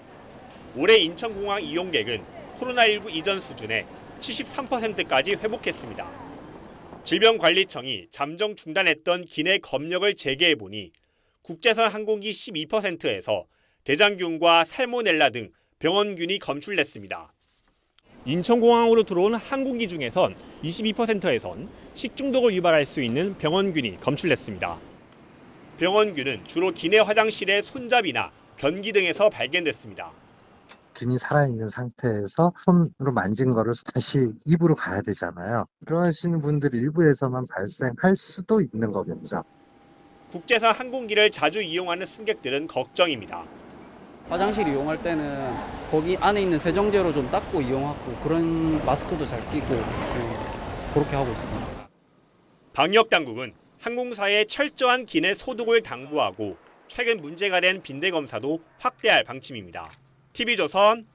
올해 인천공항 이용객은 코로나19 이전 수준의 73%까지 회복했습니다. 질병관리청이 잠정 중단했던 기내 검역을 재개해보니 국제선 항공기 12%에서 대장균과 살모넬라 등 병원균이 검출됐습니다. 인천공항으로 들어온 항공기 중에선 22%에선 식중독을 유발할 수 있는 병원균이 검출됐습니다. 병원균은 주로 기내 화장실의 손잡이나 변기 등에서 발견됐습니다. 균이 살아있는 상태에서 손으로 만진 거를 다시 입으로 가야 되잖아요. 그러시는 분들이 일부에서만 발생할 수도 있는 거겠죠. 국제선 항공기를 자주 이용하는 승객들은 걱정입니다. 화장실 이용할 때는 거기 안에 있는 세정제로 좀 닦고 이용하고 그런 마스크도 잘 끼고 그렇게 하고 있습니다. 방역당국은 항공사에 철저한 기내 소독을 당부하고 최근 문제가 된 빈대 검사도 확대할 방침입니다. TV조선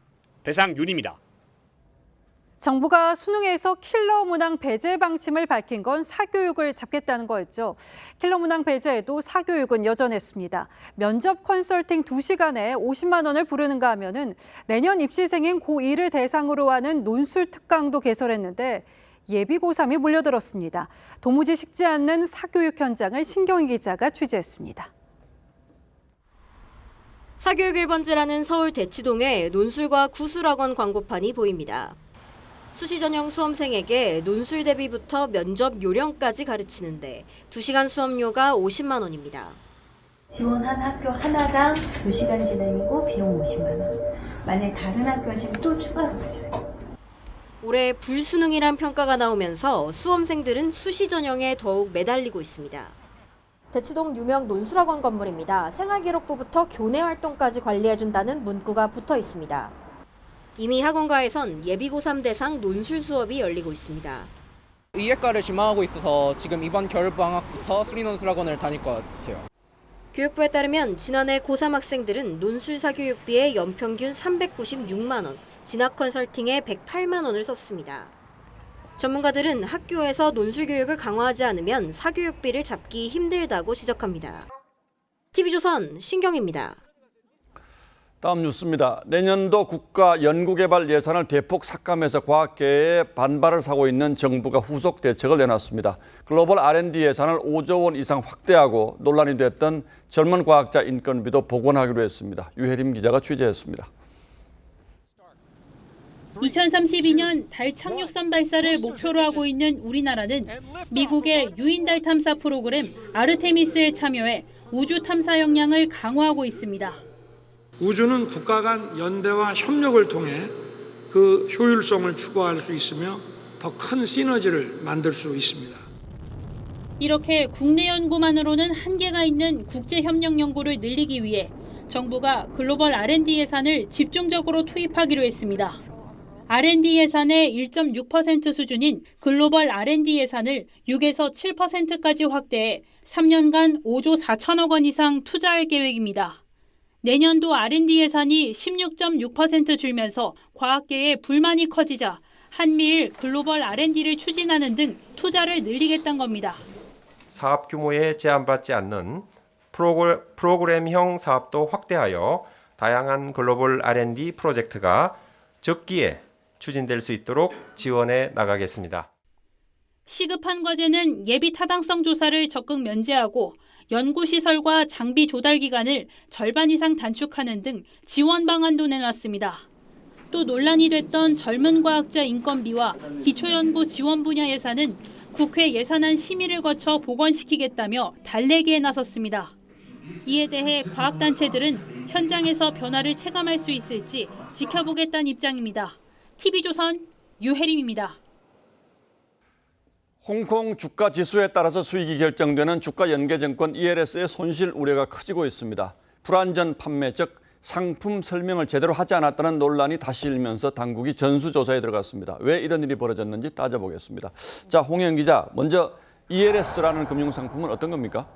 배상윤입니다. 정부가 수능에서 킬러 문항 배제 방침을 밝힌 건 사교육을 잡겠다는 거였죠. 킬러 문항 배제에도 사교육은 여전했습니다. 면접 컨설팅 2시간에 50만 원을 부르는가 하면은 내년 입시생인 고1을 대상으로 하는 논술 특강도 개설했는데 예비 고3이 몰려들었습니다. 도무지 식지 않는 사교육 현장을 신경희 기자가 취재했습니다. 사교육 1번지라는 서울 대치동에 논술과 구술학원 광고판이 보입니다. 수시 전형 수험생에게 논술 대비부터 면접 요령까지 가르치는데 2시간 수업료가 50만 원입니다. 지원한 학교 하나당 2시간 진행이고 비용 50만 원. 만약 다른 학교 하시면 또 추가로 가셔요. 올해 불수능이란 평가가 나오면서 수험생들은 수시 전형에 더욱 매달리고 있습니다. 대치동 유명 논술학원 건물입니다. 생활기록부부터 교내 활동까지 관리해준다는 문구가 붙어 있습니다. 이미 학원가에선 예비 고3 대상 논술 수업이 열리고 있습니다. 의예과를 지망하고 있어서 지금 이번 겨울방학부터 수리논술학원을 다닐 것 같아요. 교육부에 따르면 지난해 고3 학생들은 논술 사교육비에 연평균 396만 원, 진학 컨설팅에 108만 원을 썼습니다. 전문가들은 학교에서 논술 교육을 강화하지 않으면 사교육비를 잡기 힘들다고 지적합니다. TV조선 신경입니다. 다음 뉴스입니다. 내년도 국가 연구개발 예산을 대폭 삭감해서 과학계에 반발을 사고 있는 정부가 후속 대책을 내놨습니다. 글로벌 R&D 예산을 5조 원 이상 확대하고 논란이 됐던 젊은 과학자 인건비도 복원하기로 했습니다. 유혜림 기자가 취재했습니다. 2032년 달 착륙선 발사를 목표로 하고 있는 우리나라는 미국의 유인달 탐사 프로그램 아르테미스에 참여해 우주 탐사 역량을 강화하고 있습니다. 우주는 국가 간 연대와 협력을 통해 그 효율성을 추구할 수 있으며 더 큰 시너지를 만들 수 있습니다. 이렇게 국내 연구만으로는 한계가 있는 국제협력 연구를 늘리기 위해 정부가 글로벌 R&D 예산을 집중적으로 투입하기로 했습니다. R&D 예산의 1.6% 수준인 글로벌 R&D 예산을 6에서 7%까지 확대해 3년간 5조 4천억 원 이상 투자할 계획입니다. 내년도 R&D 예산이 16.6% 줄면서 과학계의 불만이 커지자 한미일 글로벌 R&D를 추진하는 등 투자를 늘리겠다는 겁니다. 사업 규모에 제한받지 않는 프로그램형 사업도 확대하여 다양한 글로벌 R&D 프로젝트가 적기에 추진될 수 있도록 지원해 나가겠습니다. 시급한 과제는 예비 타당성 조사를 적극 면제하고 연구시설과 장비 조달 기간을 절반 이상 단축하는 등 지원 방안도 내놨습니다. 또 논란이 됐던 젊은 과학자 인건비와 기초연구 지원 분야 예산은 국회 예산안 심의를 거쳐 복원시키겠다며 달래기에 나섰습니다. 이에 대해 과학단체들은 현장에서 변화를 체감할 수 있을지 지켜보겠다는 입장입니다. TV조선 유혜림입니다. 홍콩 주가 지수에 따라서 수익이 결정되는 주가 연계증권 ELS의 손실 우려가 커지고 있습니다. 불안전 판매, 즉 상품 설명을 제대로 하지 않았다는 논란이 다시 일면서 당국이 전수조사에 들어갔습니다. 왜 이런 일이 벌어졌는지 따져보겠습니다. 자, 홍영 기자, 먼저 ELS라는 금융상품은 어떤 겁니까?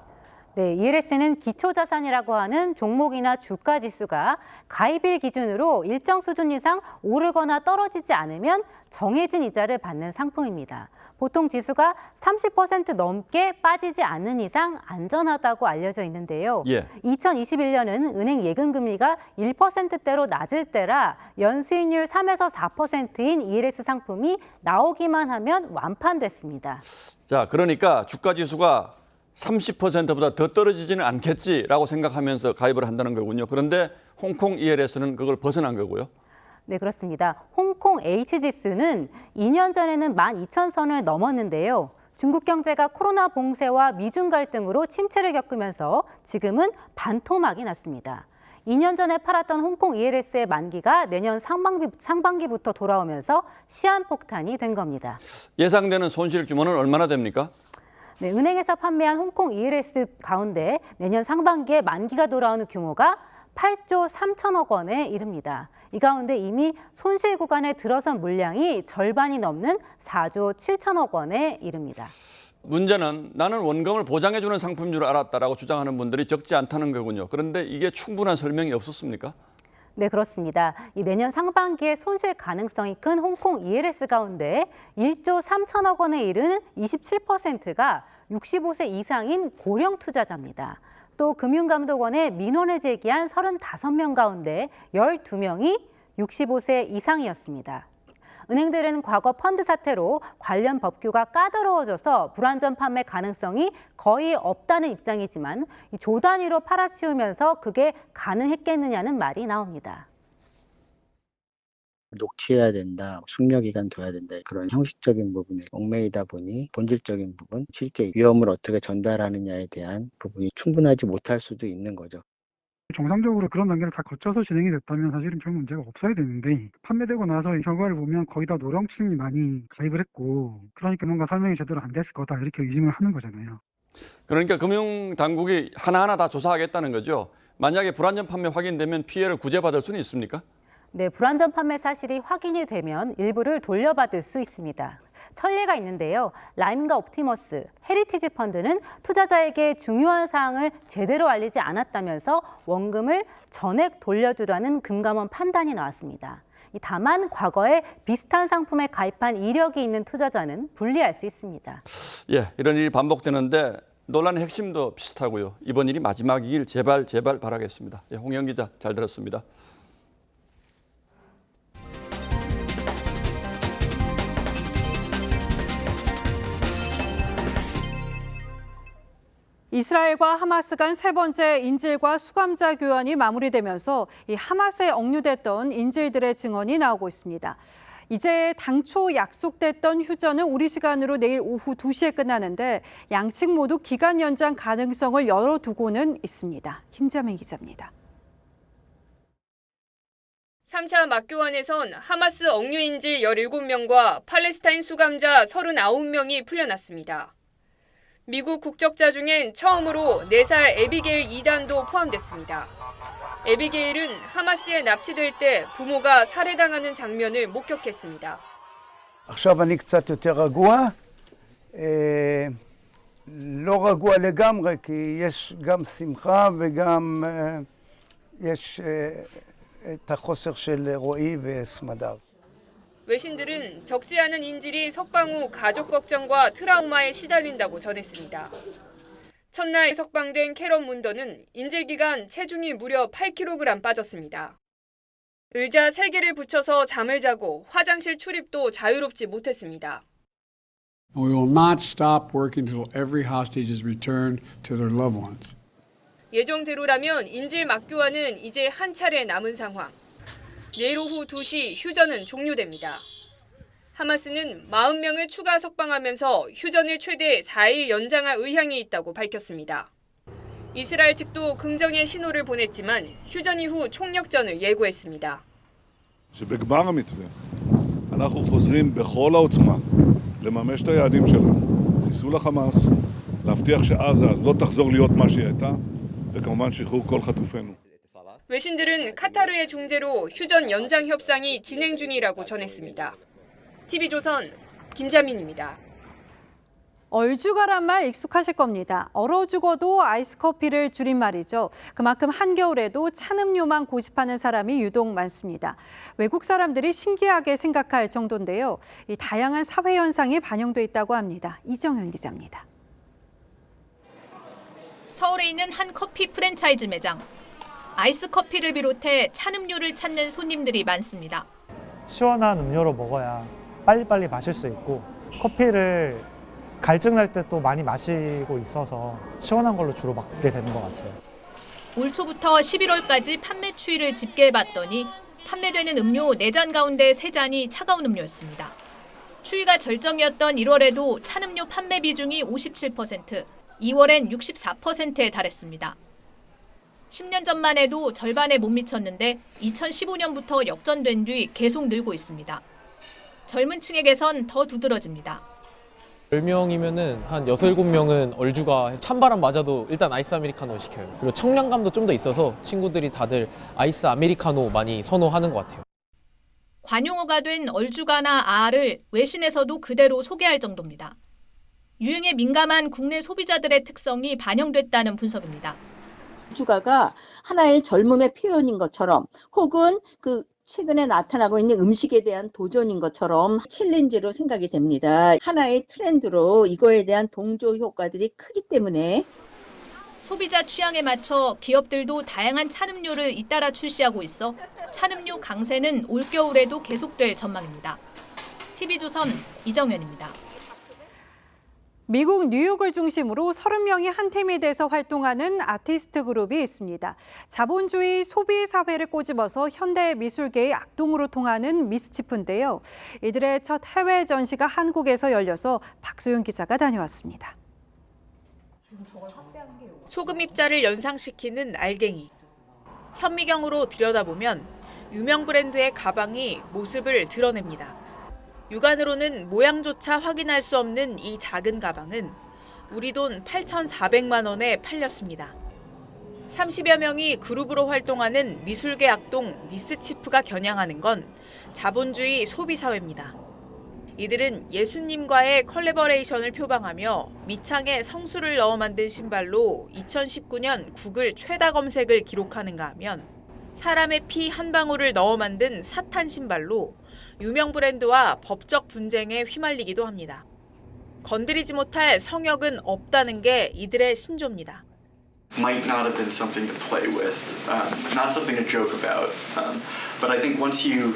네, ELS는 기초자산이라고 하는 종목이나 주가 지수가 가입일 기준으로 일정 수준 이상 오르거나 떨어지지 않으면 정해진 이자를 받는 상품입니다. 보통 지수가 30% 넘게 빠지지 않는 이상 안전하다고 알려져 있는데요. 2021년은 은행 예금금리가 1%대로 낮을 때라 연수익률 3에서 4%인 ELS 상품이 나오기만 하면 완판됐습니다. 자, 그러니까 주가 지수가 30%보다 더 떨어지지는 않겠지라고 생각하면서 가입을 한다는 거군요. 그런데 홍콩 ELS는 그걸 벗어난 거고요. 네, 그렇습니다. 홍콩 H지수는 2년 전에는 12,000선을 넘었는데요. 중국 경제가 코로나 봉쇄와 미중 갈등으로 침체를 겪으면서 지금은 반토막이 났습니다. 2년 전에 팔았던 홍콩 ELS의 만기가 내년 상반기부터 돌아오면서 시한폭탄이 된 겁니다. 예상되는 손실 규모는 얼마나 됩니까? 네, 은행에서 판매한 홍콩 ELS 가운데 내년 상반기에 만기가 돌아오는 규모가 8조 3천억 원에 이릅니다. 이 가운데 이미 손실 구간에 들어선 물량이 절반이 넘는 4조 7천억 원에 이릅니다. 문제는 나는 원금을 보장해주는 상품인 줄 알았다라고 주장하는 분들이 적지 않다는 거군요. 그런데 이게 충분한 설명이 없었습니까? 네, 그렇습니다. 이 내년 상반기에 손실 가능성이 큰 홍콩 ELS 가운데 1조 3천억 원에 이르는 27%가 65세 이상인 고령 투자자입니다. 또 금융감독원에 민원을 제기한 35명 가운데 12명이 65세 이상이었습니다. 은행들은 과거 펀드 사태로 관련 법규가 까다로워져서 불안전 판매 가능성이 거의 없다는 입장이지만 조 단위로 팔아치우면서 그게 가능했겠느냐는 말이 나옵니다. 녹취해야 된다, 숙려기간 둬야 된다 그런 형식적인 부분에 얽매이다 보니 본질적인 부분, 실제 위험을 어떻게 전달하느냐에 대한 부분이 충분하지 못할 수도 있는 거죠. 정상적으로 그런 단계를 다 거쳐서 진행이 됐다면 사실은 별 문제가 없어야 되는데 판매되고 나서 결과를 보면 거의 다 노령층이 많이 가입을 했고 그러니까 뭔가 설명이 제대로 안 됐을 거다 이렇게 의심을 하는 거잖아요. 그러니까 금융당국이 하나하나 다 조사하겠다는 거죠. 만약에 불안전 판매 확인되면 피해를 구제받을 수는 있습니까? 네, 불안전 판매 사실이 확인이 되면 일부를 돌려받을 수 있습니다. 선례가 있는데요. 라임과 옵티머스, 헤리티지 펀드는 투자자에게 중요한 사항을 제대로 알리지 않았다면서 원금을 전액 돌려주라는 금감원 판단이 나왔습니다. 다만 과거에 비슷한 상품에 가입한 이력이 있는 투자자는 불리할 수 있습니다. 예, 이런 일이 반복되는데 논란의 핵심도 비슷하고요. 이번 일이 마지막이길 제발 바라겠습니다. 예, 홍영 기자 잘 들었습니다. 이스라엘과 하마스 간 세 번째 인질과 수감자 교환이 마무리되면서 이 하마스에 억류됐던 인질들의 증언이 나오고 있습니다. 이제 당초 약속됐던 휴전은 우리 시간으로 내일 오후 2시에 끝나는데 양측 모두 기간 연장 가능성을 열어두고는 있습니다. 김자민 기자입니다. 3차 맞교환에선 하마스 억류인질 17명과 팔레스타인 수감자 39명이 풀려났습니다. 미국 국적자 중엔 처음으로 4살 에비게일 2단도 포함됐습니다. 에비게일은 하마스에 납치될 때 부모가 살해당하는 장면을 목격했습니다. עכשיו אני קצת יותר רגוע. לא רגוע לגמרי, כי יש גם שמחה וגם יש את החוסר של רועי וסמדר. 외신들은 적지 않은 인질이 석방 후 가족 걱정과 트라우마에 시달린다고 전했습니다. 첫날 석방된 캐런 문더는 인질 기간 체중이 무려 8kg 빠졌습니다. 의자 3개를 붙여서 잠을 자고 화장실 출입도 자유롭지 못했습니다. We will not stop working until every hostage is returned to their loved ones. 예정대로라면 인질 막교환은 이제 한 차례 남은 상황. 내일 오후 2시 휴전은 종료됩니다. 하마스는 40명을 추가 석방하면서 휴전을 최대 4일 연장할 의향이 있다고 밝혔습니다. 이스라엘 측도 긍정의 신호를 보냈지만 휴전 이후 총력전을 예고했습니다. שבגמר המתווה אנחנו חוזרים בכל העוצמה לממש את היעדים שלנו, חיסול החמאס, להבטיח שעזה לא תחזור להיות מה שהיא הייתה, וכמובן שחרור כל חטופינו. 외신들은 카타르의 중재로 휴전 연장 협상이 진행 중이라고 전했습니다. TV조선 김자민입니다. 얼죽아란 말 익숙하실 겁니다. 얼어 죽어도 아이스 커피를 줄임말이죠. 그만큼 한겨울에도 찬음료만 고집하는 사람이 유독 많습니다. 외국 사람들이 신기하게 생각할 정도인데요. 이 다양한 사회 현상이 반영돼 있다고 합니다. 이정현 기자입니다. 서울에 있는 한 커피 프랜차이즈 매장. 아이스 커피를 비롯해 찬음료를 찾는 손님들이 많습니다. 시원한 음료로 먹어야 빨리빨리 마실 수 있고 커피를 갈증날 때 또 많이 마시고 있어서 시원한 걸로 주로 먹게 되는 것 같아요. 올 초부터 11월까지 판매 추이를 집계해봤더니 판매되는 음료 4잔 가운데 3잔이 차가운 음료였습니다. 추위가 절정이었던 1월에도 찬음료 판매 비중이 57%, 2월엔 64%에 달했습니다. 10년 전만 해도 절반에 못 미쳤는데 2015년부터 역전된 뒤 계속 늘고 있습니다. 젊은 층에게선 더 두드러집니다. 10명이면은 한 6, 7명은 얼죽아 찬바람 맞아도 일단 아이스 아메리카노 시켜요. 그리고 청량감도 좀 더 있어서 친구들이 다들 아이스 아메리카노 많이 선호하는 것 같아요. 관용어가 된 얼죽아나 아를 외신에서도 그대로 소개할 정도입니다. 유행에 민감한 국내 소비자들의 특성이 반영됐다는 분석입니다. 얼죽아가 하나의 젊음의 표현인 것처럼 혹은 최근에 나타나고 있는 음식에 대한 도전인 것처럼 챌린지로 생각이 됩니다. 하나의 트렌드로 이거에 대한 동조 효과들이 크기 때문에 소비자 취향에 맞춰 기업들도 다양한 찬음료를 잇따라 출시하고 있어 찬음료 강세는 올겨울에도 계속될 전망입니다. TV조선 이정현입니다. 미국 뉴욕을 중심으로 30명이 한 팀이 돼서 활동하는 아티스트 그룹이 있습니다. 자본주의 소비 사회를 꼬집어서 현대 미술계의 악동으로 통하는 미스치프인데요. 이들의 첫 해외 전시가 한국에서 열려서 박소영 기자가 다녀왔습니다. 소금 입자를 연상시키는 알갱이. 현미경으로 들여다보면 유명 브랜드의 가방이 모습을 드러냅니다. 육안으로는 모양조차 확인할 수 없는 이 작은 가방은 우리 돈 8,400만 원에 팔렸습니다. 30여 명이 그룹으로 활동하는 미술계 악동 미스치프가 겨냥하는 건 자본주의 소비사회입니다. 이들은 예수님과의 컬래버레이션을 표방하며 밑창에 성수를 넣어 만든 신발로 2019년 구글 최다 검색을 기록하는가 하면 사람의 피 한 방울을 넣어 만든 사탄 신발로 유명 브랜드와 법적 분쟁에 휘말리기도 합니다. 건드리지 못할 성역은 없다는 게 이들의 신조입니다. Might not have been something to play with, not something to joke about. But I think once you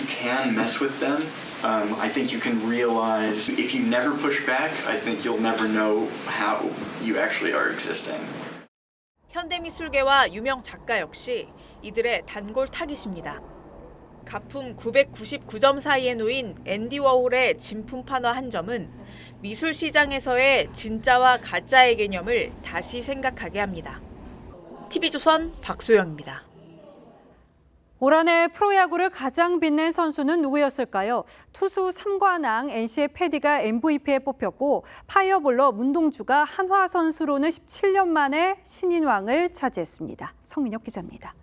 can mess with them, I think you can realize if you never push back, I think you'll never know how you actually are existing. 현대미술계와 유명 작가 역시 이들의 단골 타깃입니다. 가품 999점 사이에 놓인 앤디 워홀의 진품 판화 한 점은 미술 시장에서의 진짜와 가짜의 개념을 다시 생각하게 합니다. TV조선 박소영입니다. 올 한해 프로야구를 가장 빛낸 선수는 누구였을까요? 투수 3관왕 NC의 패디가 MVP에 뽑혔고 파이어볼러 문동주가 한화 선수로는 17년 만에 신인왕을 차지했습니다. 성민혁 기자입니다.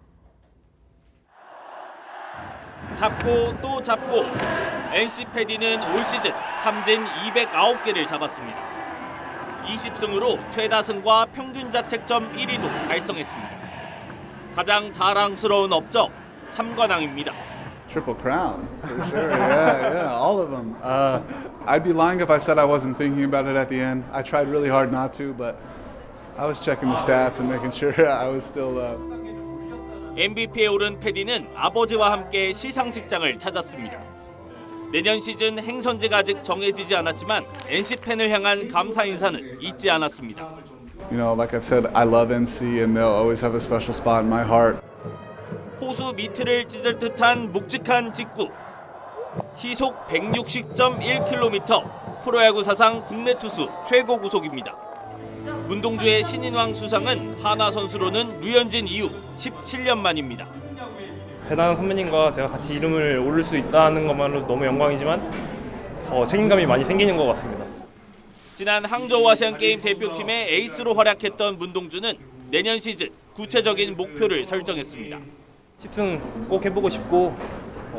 잡고 또 잡고 NC 패디는 올 시즌 삼진 209개를 잡았습니다. 20승으로 최다승과 평균 자책점 1위도 달성했습니다. 가장 자랑스러운 업적 3관왕입니다. Triple Crown, for sure. Yeah, all of them. I'd be lying if I said I wasn't thinking about it at the end. I tried really hard not to, but I was checking the stats and making sure I was still. MVP에 오른 패디는 아버지와 함께 시상식장을 찾았습니다. 내년 시즌 행선지가 아직 정해지지 않았지만 NC 팬을 향한 감사 인사는 잊지 않았습니다. You know, like I've said, I love NC and they'll always have a special spot in my heart. 포수 미트를 찢을 듯한 묵직한 직구. 시속 160.1km. 프로야구 사상 국내 투수 최고 구속입니다. 문동주의 신인왕 수상은 한화 선수로는 류현진 이후 17년 만입니다. 대단한 선배님과 제가 같이 이름을 오를 수 있다는 것만으로 너무 영광이지만 더 책임감이 많이 생기는 것 같습니다. 지난 항저우 아시안게임 대표팀의 에이스로 활약했던 문동주는 내년 시즌 구체적인 목표를 설정했습니다. 10승 꼭 해보고 싶고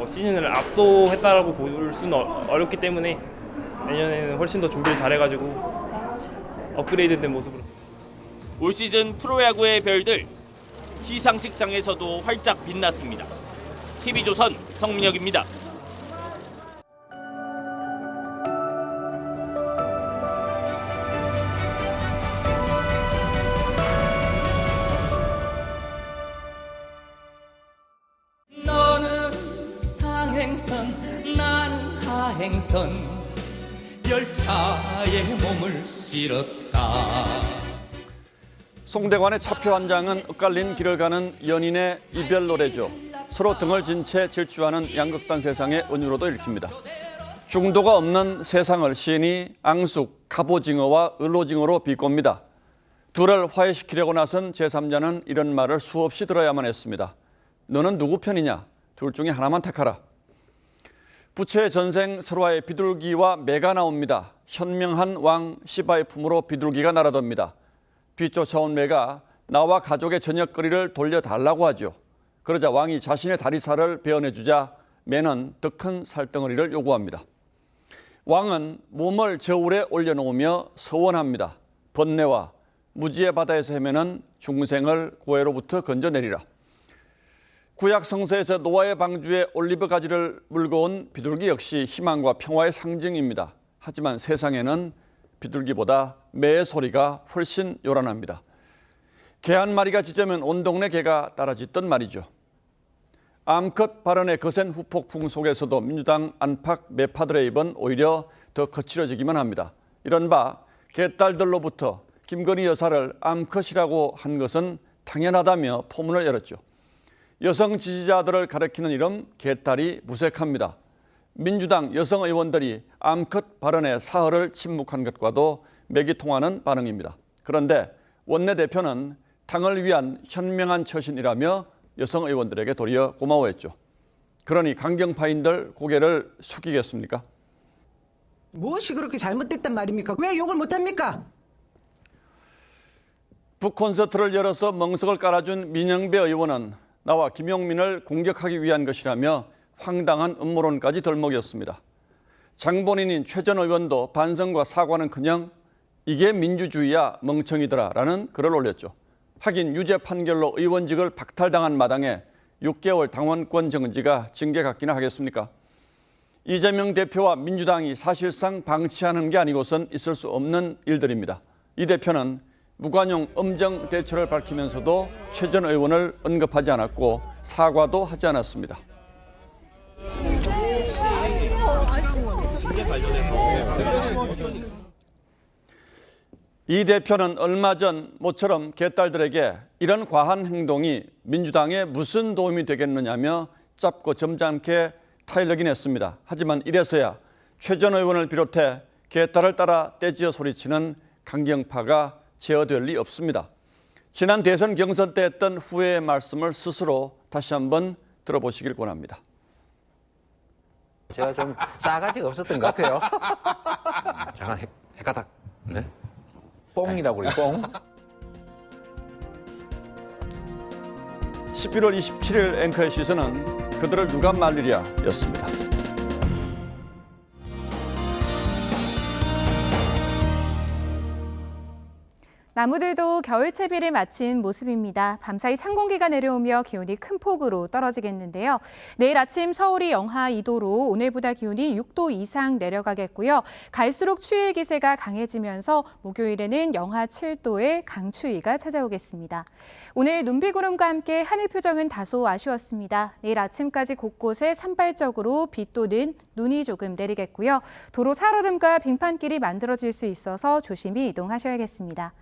시즌을 압도했다라고 볼 수는 어렵기 때문에 내년에는 훨씬 더 준비를 잘해가지고 업그레이드된 모습으로. 올 시즌 프로야구의 별들 시상식장에서도 활짝 빛났습니다. TV조선 성민혁입니다. 너는 상행선 나는 하행선 열차에 몸을 실었다. 송대관의 차표 한 장은 엇갈린 길을 가는 연인의 이별 노래죠. 서로 등을 진 채 질주하는 양극단 세상의 은유로도 읽힙니다. 중도가 없는 세상을 시인이 앙숙, 갑오징어와 을오징어로 비꼽니다. 둘을 화해시키려고 나선 제3자는 이런 말을 수없이 들어야만 했습니다. 너는 누구 편이냐? 둘 중에 하나만 택하라. 부처의 전생 설화의 비둘기와 매가 나옵니다. 현명한 왕 시바의 품으로 비둘기가 날아듭니다. 뒤쫓아온 매가 나와 가족의 저녁거리를 돌려달라고 하죠. 그러자 왕이 자신의 다리살을 베어내주자 매는 더 큰 살덩어리를 요구합니다. 왕은 몸을 저울에 올려놓으며 서원합니다. 번뇌와 무지의 바다에서 헤매는 중생을 고해로부터 건져내리라. 구약 성서에서 노아의 방주에 올리브 가지를 물고 온 비둘기 역시 희망과 평화의 상징입니다. 하지만 세상에는 비둘기보다 매의 소리가 훨씬 요란합니다. 개 한 마리가 짖으면 온 동네 개가 따라 짖던 말이죠. 암컷 발언의 거센 후폭풍 속에서도 민주당 안팎 매파들의 입은 오히려 더 거칠어지기만 합니다. 이른바 개딸들로부터 김건희 여사를 암컷이라고 한 것은 당연하다며 포문을 열었죠. 여성 지지자들을 가리키는 이름 개딸이 무색합니다. 민주당 여성 의원들이 암컷 발언에 사흘을 침묵한 것과도 맥이 통하는 반응입니다. 그런데 원내대표는 당을 위한 현명한 처신이라며 여성 의원들에게 도리어 고마워했죠. 그러니 강경파인들 고개를 숙이겠습니까? 무엇이 그렇게 잘못됐단 말입니까? 왜 욕을 못합니까? 북콘서트를 열어서 멍석을 깔아준 민영배 의원은 나와 김용민을 공격하기 위한 것이라며 황당한 음모론까지 덜먹였습니다. 장본인인 최 전 의원도 반성과 사과는커녕 이게 민주주의야 멍청이더라 라는 글을 올렸죠. 하긴 유죄 판결로 의원직을 박탈당한 마당에 6개월 당원권 정지가 징계 같기나 하겠습니까? 이재명 대표와 민주당이 사실상 방치하는 게 아니고선 있을 수 없는 일들입니다. 이 대표는 무관용 엄정 대처를 밝히면서도 최 전 의원을 언급하지 않았고 사과도 하지 않았습니다. 이 대표는 얼마 전 모처럼 개딸들에게 이런 과한 행동이 민주당에 무슨 도움이 되겠느냐며 짧고 점잖게 타일르긴 했습니다. 하지만 이래서야 최 전 의원을 비롯해 개딸을 따라 떼지어 소리치는 강경파가 제어될 리 없습니다. 지난 대선 경선 때 했던 후회의 말씀을 스스로 다시 한번 들어보시길 권합니다. 제가 좀 싸가지가 없었던 것 같아요. 잠깐 헷가닥. 네? 뽕이라고 그래요. 뽕. 11월 27일 앵커의 시선은 그들을 누가 말리랴 였습니다. 나무들도 겨울 채비를 마친 모습입니다. 밤사이 찬 공기가 내려오며 기온이 큰 폭으로 떨어지겠는데요. 내일 아침 서울이 영하 2도로 오늘보다 기온이 6도 이상 내려가겠고요. 갈수록 추위 기세가 강해지면서 목요일에는 영하 7도의 강추위가 찾아오겠습니다. 오늘 눈비구름과 함께 하늘 표정은 다소 아쉬웠습니다. 내일 아침까지 곳곳에 산발적으로 비 또는 눈이 조금 내리겠고요. 도로 살얼음과 빙판길이 만들어질 수 있어서 조심히 이동하셔야겠습니다.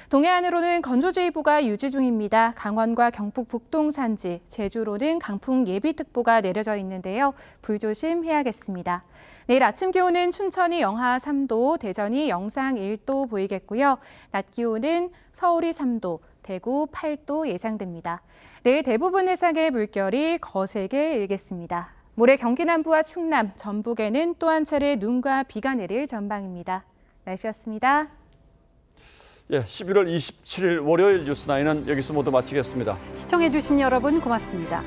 동해안으로는 건조주의보가 유지 중입니다. 강원과 경북 북동 산지, 제주로는 강풍 예비특보가 내려져 있는데요. 불조심해야겠습니다. 내일 아침 기온은 춘천이 영하 3도, 대전이 영상 1도 보이겠고요. 낮 기온은 서울이 3도, 대구 8도 예상됩니다. 내일 대부분 해상의 물결이 거세게 일겠습니다. 모레 경기 남부와 충남, 전북에는 또 한 차례 눈과 비가 내릴 전망입니다. 날씨였습니다. 예, 11월 27일 월요일 뉴스9는 여기서 모두 마치겠습니다. 시청해주신 여러분 고맙습니다.